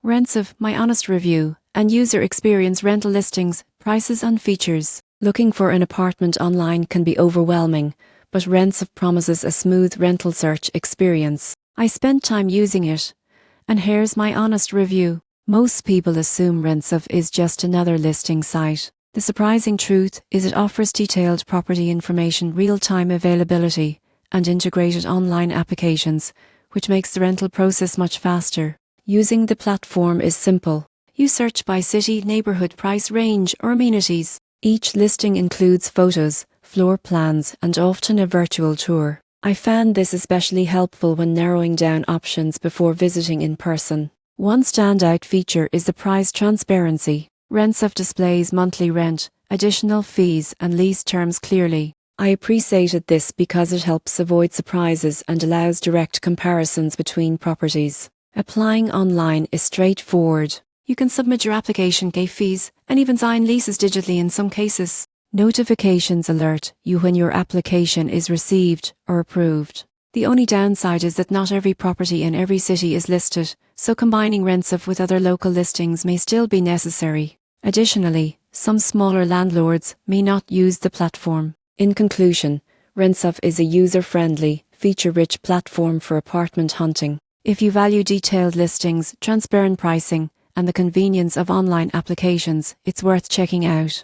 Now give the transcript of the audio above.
RentCafe, my honest review, and user experience rental listings, prices and features. Looking for an apartment online can be overwhelming, but RentCafe promises a smooth rental search experience. I spent time using it, and here's my honest review. Most people assume RentCafe is just another listing site. The surprising truth is it offers detailed property information, real-time availability, and integrated online applications, which makes the rental process much faster. Using the platform is simple. You search by city, neighbourhood, price range, or amenities. Each listing includes photos, floor plans, and often a virtual tour. I found this especially helpful when narrowing down options before visiting in person. One standout feature is the price transparency. RentCafe displays monthly rent, additional fees, and lease terms clearly. I appreciated this because it helps avoid surprises and allows direct comparisons between properties. Applying online is straightforward. You can submit your application, pay fees, and even sign leases digitally in some cases. Notifications alert you when your application is received or approved. The only downside is that not every property in every city is listed, so combining RentCafe with other local listings may still be necessary. Additionally, some smaller landlords may not use the platform. In conclusion, RentCafe is a user-friendly, feature-rich platform for apartment hunting. If you value detailed listings, transparent pricing, and the convenience of online applications, it's worth checking out.